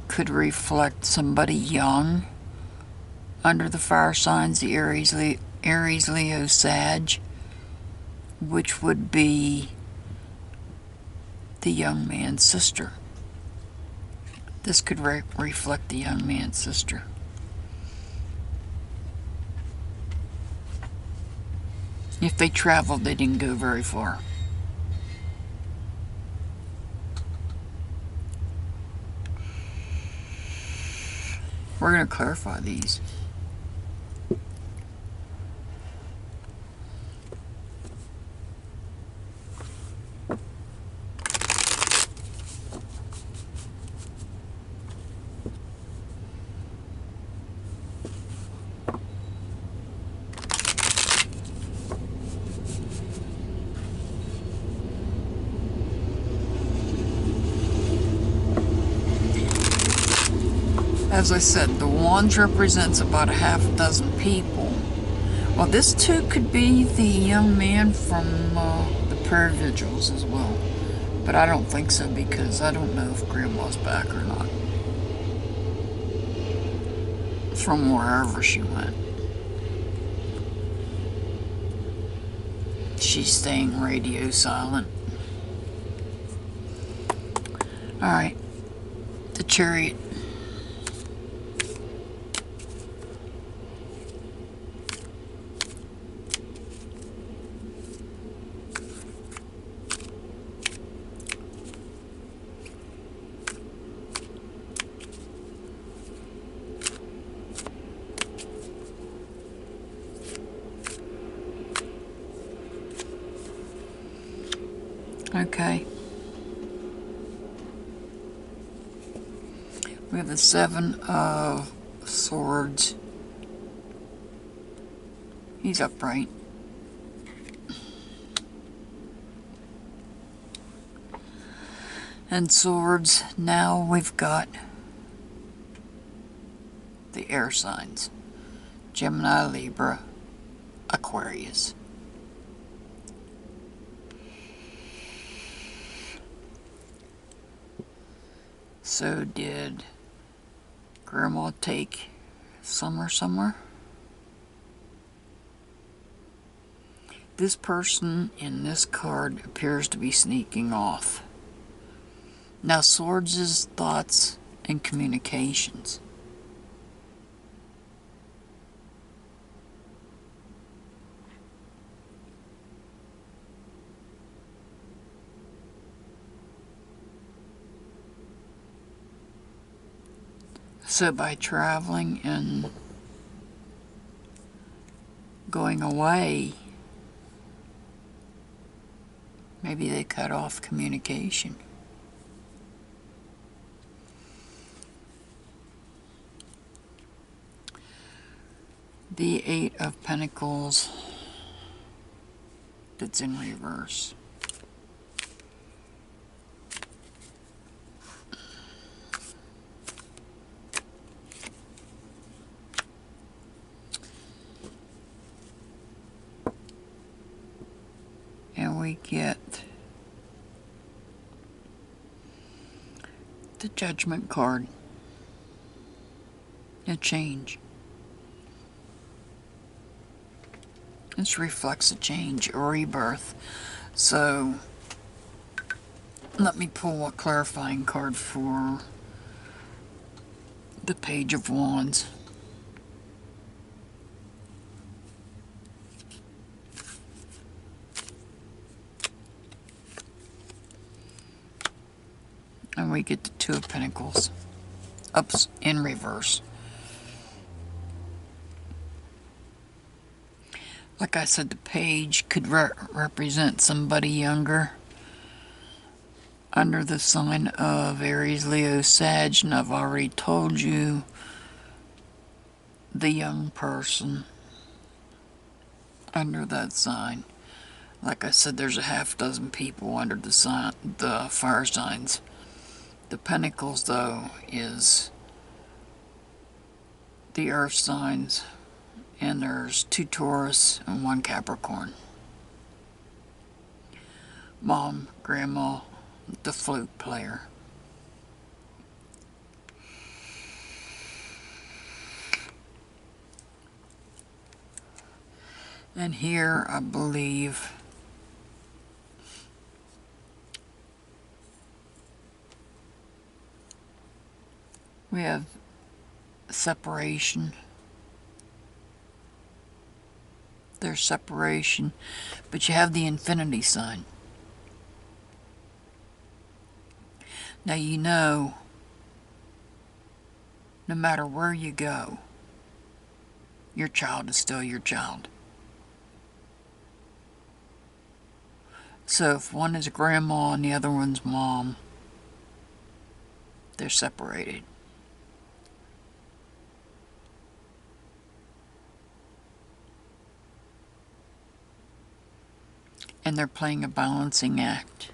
could reflect somebody young under the fire signs, the Aries, Leo, Sag, which would be the young man's sister. This could reflect the young man's sister. If they traveled, they didn't go very far. We're going to clarify these. As I said, the wands represents about a half a dozen people. Well, this too could be the young man from the prayer vigils as well. But I don't think so, because I don't know if Grandma's back or not. From wherever she went. She's staying radio silent. Alright. The Chariot. Okay. We have the Seven of Swords He's upright. And swords, now we've got the air signs. Gemini, Libra, Aquarius. So did Grandma take summer somewhere? This person in this card appears to be sneaking off. Now, swords is thoughts and communications. So by traveling and going away, maybe they cut off communication. The Eight of Pentacles that's in reverse. And we get the Judgment card. A change. This reflects a change, a rebirth. So, let me pull a clarifying card for the Page of Wands. And we get the Two of Pentacles. Ups in reverse. Like I said, the page could represent somebody younger under the sign of Aries, Leo, Sag, and I've already told you the young person under that sign. Like I said, there's a half dozen people under the sign, the fire signs. The Pentacles, though, is the earth signs. And there's 2 Taurus and 1 Capricorn. Mom, Grandma, the flute player. And here, I believe, we have separation. There's separation, but you have the infinity sign. Now you know, no matter where you go, your child is still your child. So if one is grandma and the other one's mom, they're separated. And they're playing a balancing act.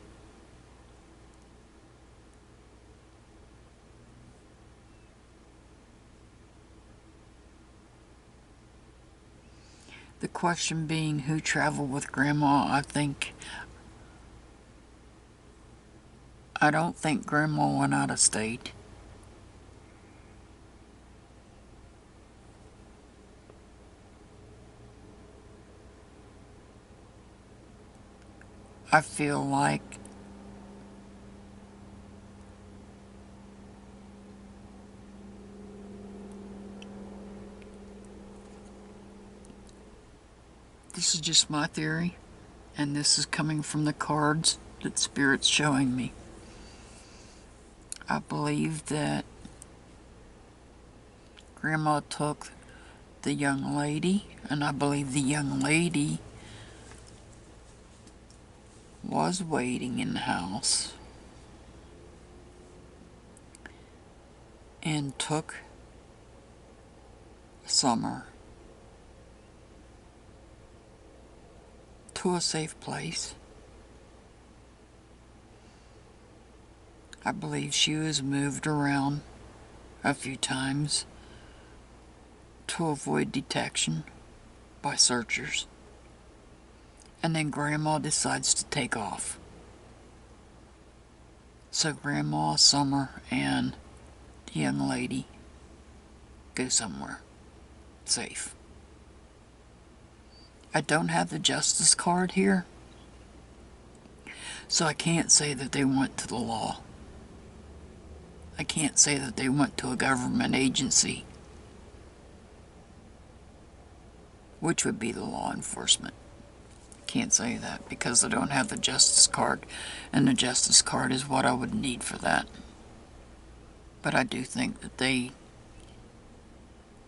The question being, who traveled with Grandma? I don't think Grandma went out of state. I feel like this is just my theory, and this is coming from the cards that Spirit's showing me. I believe that Grandma took the young lady, and I believe the young lady was waiting in the house and took Summer to a safe place. I believe she was moved around a few times to avoid detection by searchers. And then Grandma decides to take off. So Grandma, Summer, and the young lady go somewhere safe. I don't have the Justice card here, so I can't say that they went to the law. I can't say that they went to a government agency, which would be the law enforcement. Can't say that because I don't have the Justice card, and the Justice card is what I would need for that. But I do think that they,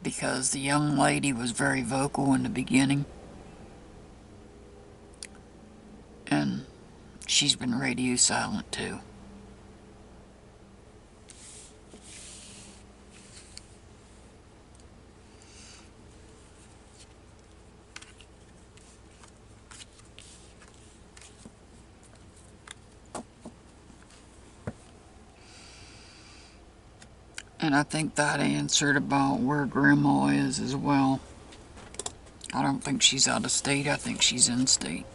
because the young lady was very vocal in the beginning, and she's been radio silent too. And I think that answered about where Grandma is as well. I don't think she's out of state. I think she's in state.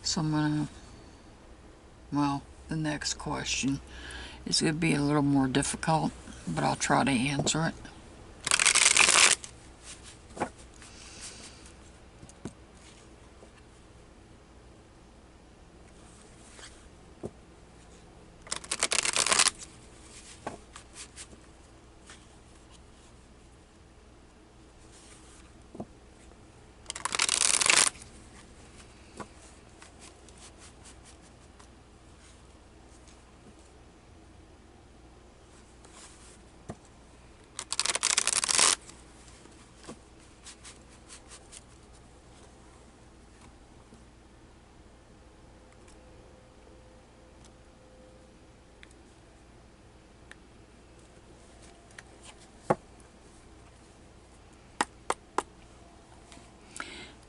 So I'm gonna, well, the next question is going to be a little more difficult, but I'll try to answer it.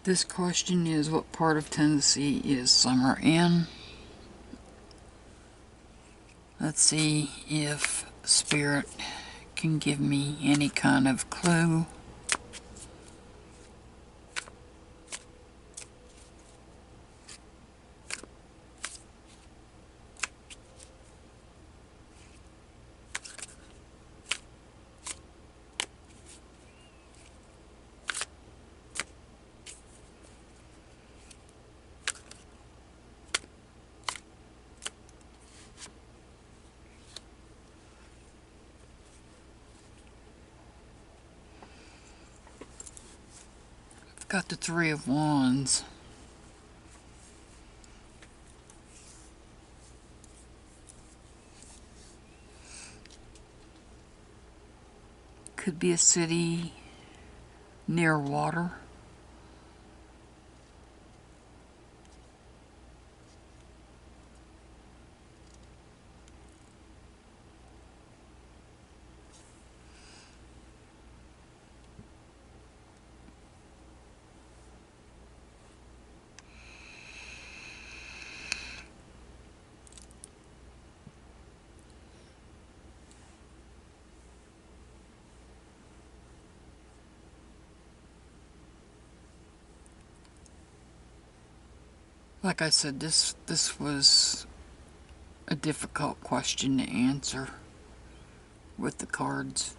This question is, what part of Tennessee is Summer in? Let's see if Spirit can give me any kind of clue. Got the Three of Wands. Could be a city near water. Like I said, this was a difficult question to answer with the cards.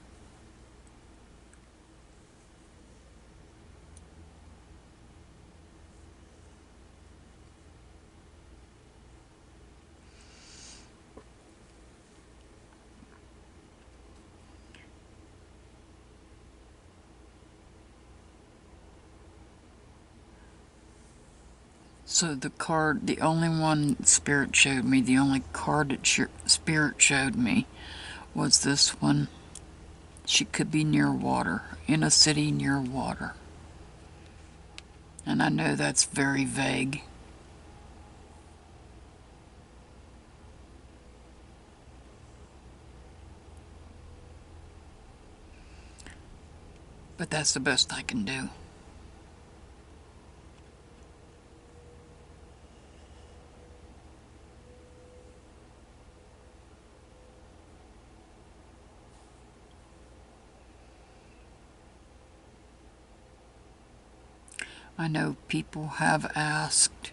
So the card, the only one Spirit showed me, the only card that Spirit showed me was this one. She could be near water, in a city near water. And I know that's very vague. But that's the best I can do. I know people have asked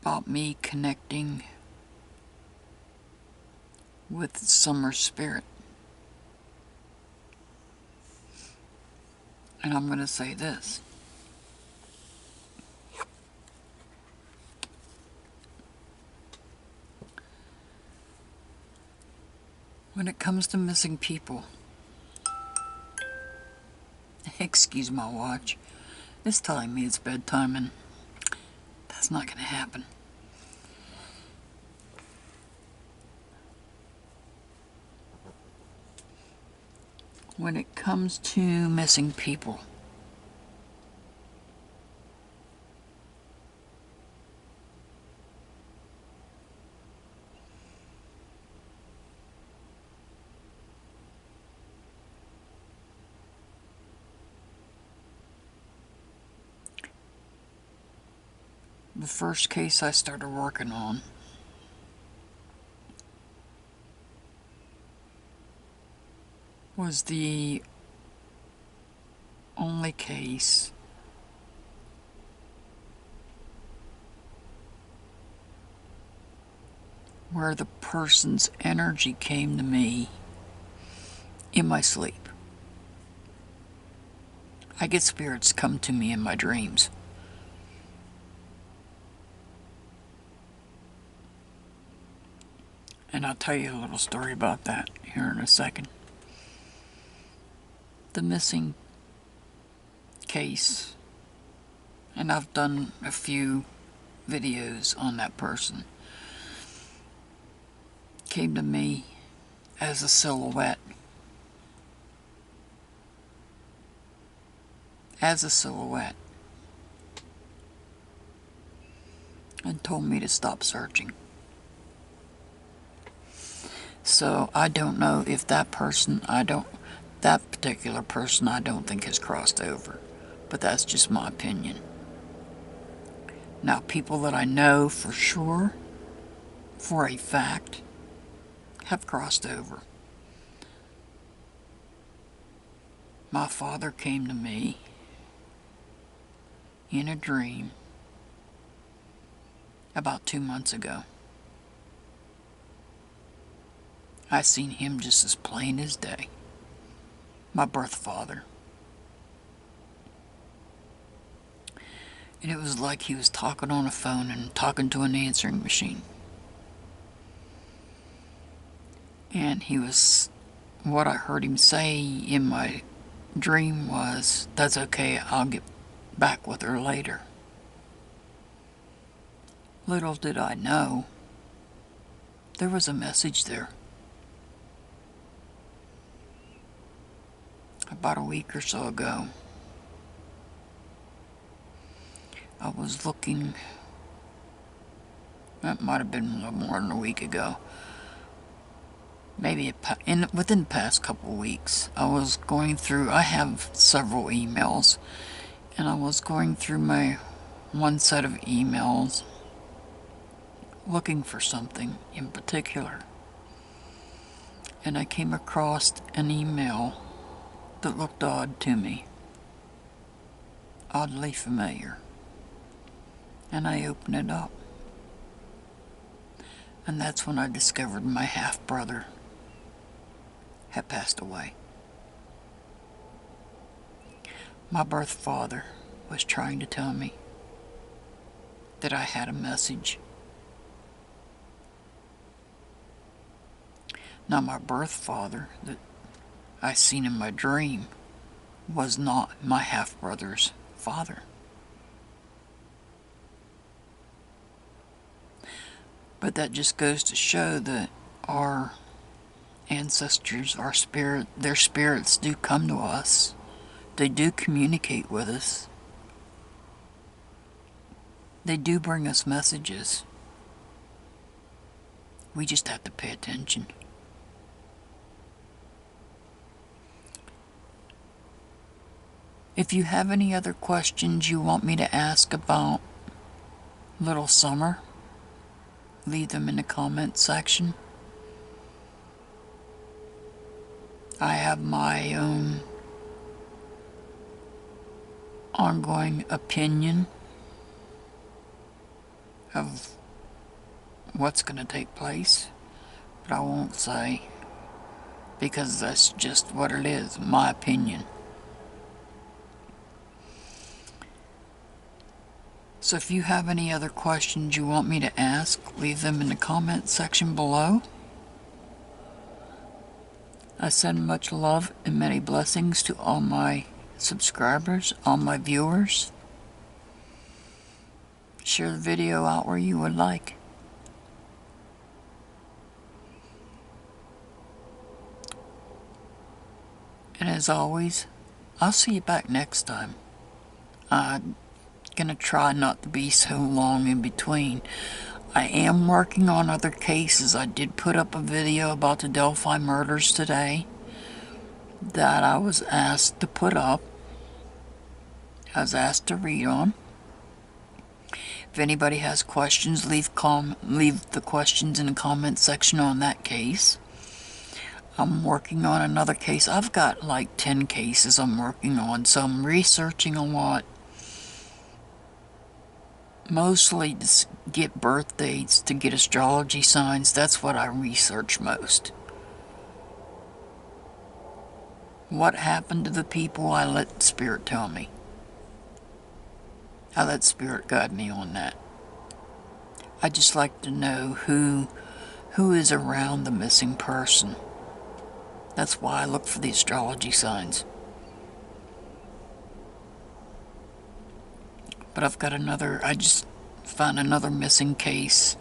about me connecting with Summer Spirit. And I'm going to say this. When it comes to missing people, excuse my watch, it's telling me it's bedtime and that's not going to happen. When it comes to missing people, the first case I started working on was the only case where the person's energy came to me in my sleep. I get spirits come to me in my dreams. And I'll tell you a little story about that here in a second. The missing case, and I've done a few videos on that person, came to me as a silhouette. As a silhouette. And told me to stop searching. So I don't know if that person, that particular person I don't think has crossed over. But that's just my opinion. Now, people that I know for sure, for a fact, have crossed over. My father came to me in a dream about 2 months ago. I seen him just as plain as day. My birth father. And it was like he was talking on a phone and talking to an answering machine. And he was, what I heard him say in my dream was, "That's okay, I'll get back with her later." Little did I know, there was a message there. About a week or so ago, I was looking, that might have been a little more than a week ago, maybe within the past couple of weeks, I was going through, I have several emails, and I was going through my one set of emails looking for something in particular, and I came across an email that looked odd to me, oddly familiar, and I opened it up, and that's when I discovered my half-brother had passed away. My birth father was trying to tell me that I had a message. Now, my birth father that I seen in my dream was not my half-brother's father. But that just goes to show that our ancestors, our spirit, their spirits do come to us. They do communicate with us. They do bring us messages. We just have to pay attention. If you have any other questions you want me to ask about Little Summer, leave them in the comment section. I have my own ongoing opinion of what's going to take place, but I won't say, because that's just what it is, my opinion. So if you have any other questions you want me to ask, leave them in the comment section below. I send much love and many blessings to all my subscribers, all my viewers. Share the video out where you would like. And as always, I'll see you back next time. I'm gonna try not to be so long in between. I am working on other cases. I did put up a video about the Delphi murders today that I was asked to put up. I was asked to read on. If anybody has questions, leave the questions in the comment section on that case. I'm working on another case. I've got like 10 cases I'm working on, so I'm researching a lot. Mostly to get birth dates, to get astrology signs. That's what I research most. What happened to the people, I let Spirit tell me. I let Spirit guide me on that. I just like to know who is around the missing person. That's why I look for the astrology signs. But I've got another, I just found another missing case.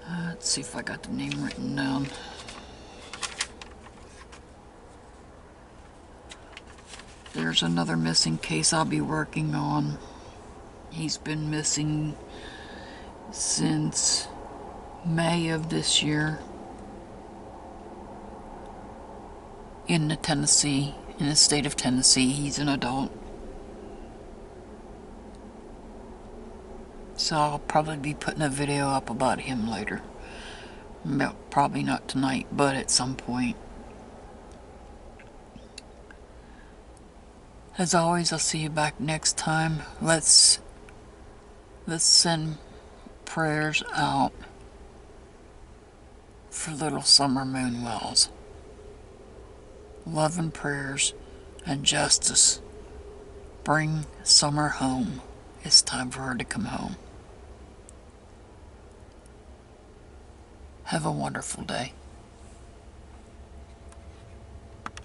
Let's see if I got the name written down. There's another missing case I'll be working on. He's been missing since May of this year in the state of Tennessee. He's an adult. So I'll probably be putting a video up about him later. Probably not tonight, but at some point. As always, I'll see you back next time. Let's send prayers out for Little Summer Moon Wells. Love and prayers and justice. Bring Summer home. It's time for her to come home. Have a wonderful day.